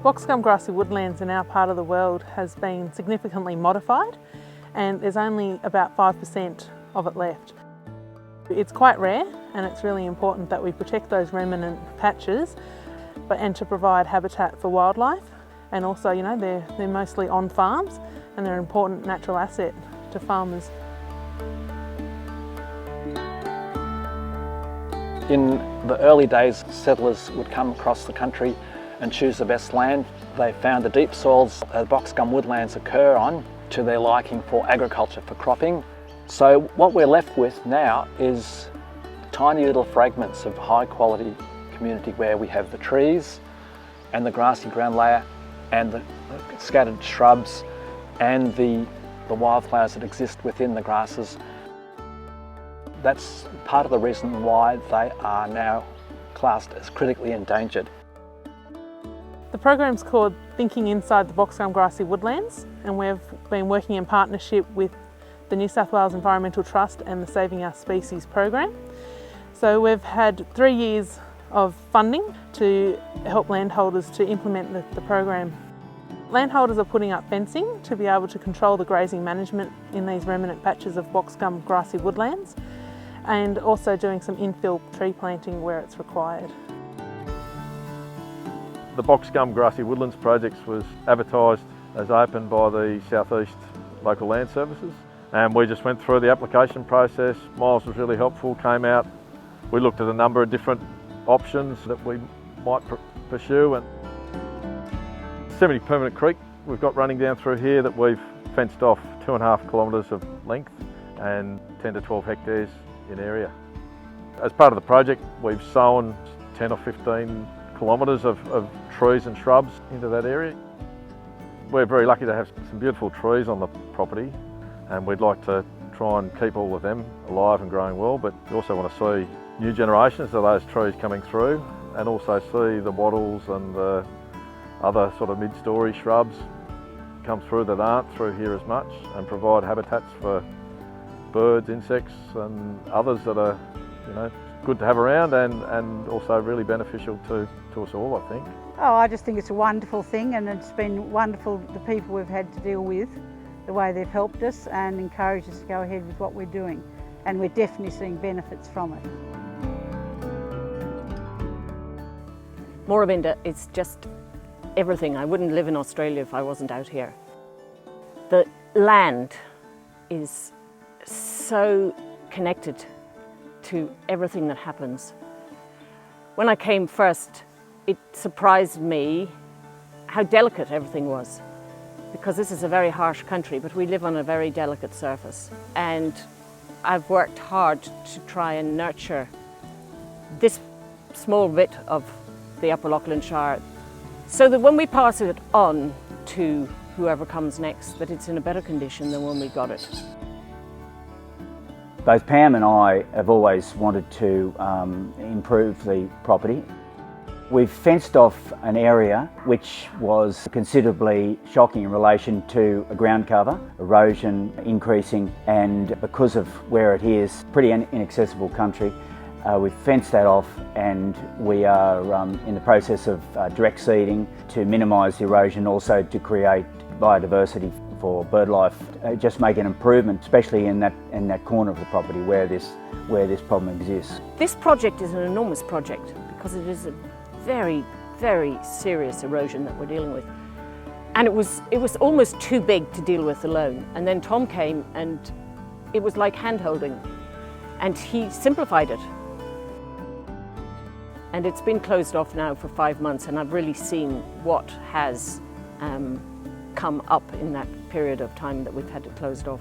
Boxgum grassy woodlands in our part of the world has been significantly modified, and there's only about 5% of it left. It's quite rare, and it's really important that we protect those remnant patches and to provide habitat for wildlife. And also, you know, they're mostly on farms and they're an important natural asset to farmers. In the early days, settlers would come across the country and choose the best land. They found the deep soils that boxgum woodlands occur on to their liking for agriculture, for cropping. So what we're left with now is tiny little fragments of high quality community where we have the trees and the grassy ground layer and the scattered shrubs and the wildflowers that exist within the grasses. That's part of the reason why they are now classed as critically endangered. The program's called Thinking Inside the Boxgum Grassy Woodlands, and we've been working in partnership with the New South Wales Environmental Trust and the Saving Our Species program. So we've had 3 years of funding to help landholders to implement the program. Landholders are putting up fencing to be able to control the grazing management in these remnant patches of boxgum grassy woodlands, and also doing some infill tree planting where it's required. The Boxgum Grassy Woodlands project was advertised as open by the South East Local Land Services, and we just went through the application process. Miles was really helpful, came out. We looked at a number of different options that we might pursue, and 70 Permanent Creek we've got running down through here that we've fenced off 2.5 kilometres of length and 10 to 12 hectares in area. As part of the project, we've sown 10 or 15 kilometres of trees and shrubs into that area. We're very lucky to have some beautiful trees on the property, and we'd like to try and keep all of them alive and growing well, but we also want to see new generations of those trees coming through, and also see the wattles and the other sort of mid-story shrubs come through that aren't through here as much, and provide habitats for birds, insects and others that are, you know, good to have around, and also really beneficial to us all, I think. Oh, I just think it's a wonderful thing, and it's been wonderful, the people we've had to deal with, the way they've helped us and encouraged us to go ahead with what we're doing, and we're definitely seeing benefits from it. Mooraminda is just everything. I wouldn't live in Australia if I wasn't out here. The land is so connected to everything that happens. When I came first, it surprised me how delicate everything was, because this is a very harsh country, but we live on a very delicate surface. And I've worked hard to try and nurture this small bit of the Upper Lachlan Shire, so that when we pass it on to whoever comes next, that it's in a better condition than when we got it. Both Pam and I have always wanted to improve the property. We've fenced off an area which was considerably shocking in relation to a ground cover, erosion increasing, and because of where it is, pretty inaccessible country, we've fenced that off, and we are in the process of direct seeding to minimise the erosion, also to create biodiversity for bird life, just make an improvement, especially in that corner of the property where this problem exists. This project is an enormous project because it is a very, very serious erosion that we're dealing with. And it was almost too big to deal with alone. And then Tom came, and it was like hand-holding, and he simplified it. And it's been closed off now for 5 months, and I've really seen what has come up in that period of time that we've had it closed off.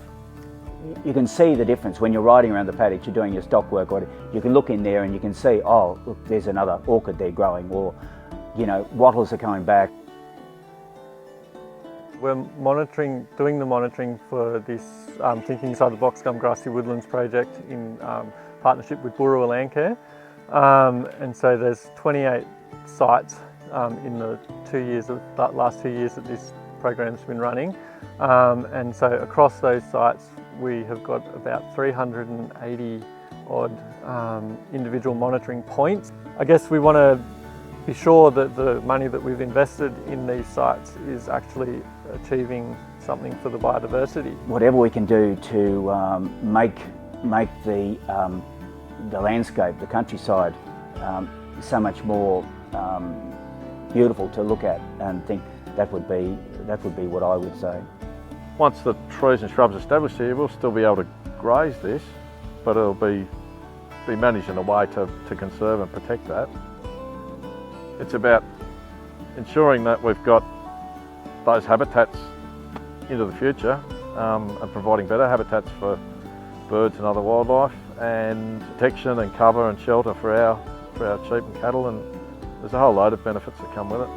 You can see the difference when you're riding around the paddock, you're doing your stock work, or you can look in there and you can see, oh, look, there's another orchid there growing, or, you know, wattles are coming back. We're doing the monitoring for this Thinking Inside the Boxgum Grassy Woodlands project in partnership with Boorowa Landcare. And so there's 28 sites in the last 2 years that this program's been running, and so across those sites we have got about 380 odd individual monitoring points. I guess we want to be sure that the money that we've invested in these sites is actually achieving something for the biodiversity. Whatever we can do to make the landscape, the countryside, so much more beautiful to look at, and think that would be what I would say. Once the trees and shrubs are established here, we'll still be able to graze this, but it'll be managed in a way to conserve and protect that. It's about ensuring that we've got those habitats into the future, and providing better habitats for birds and other wildlife, and protection and cover and shelter for our sheep and cattle, and there's a whole load of benefits that come with it.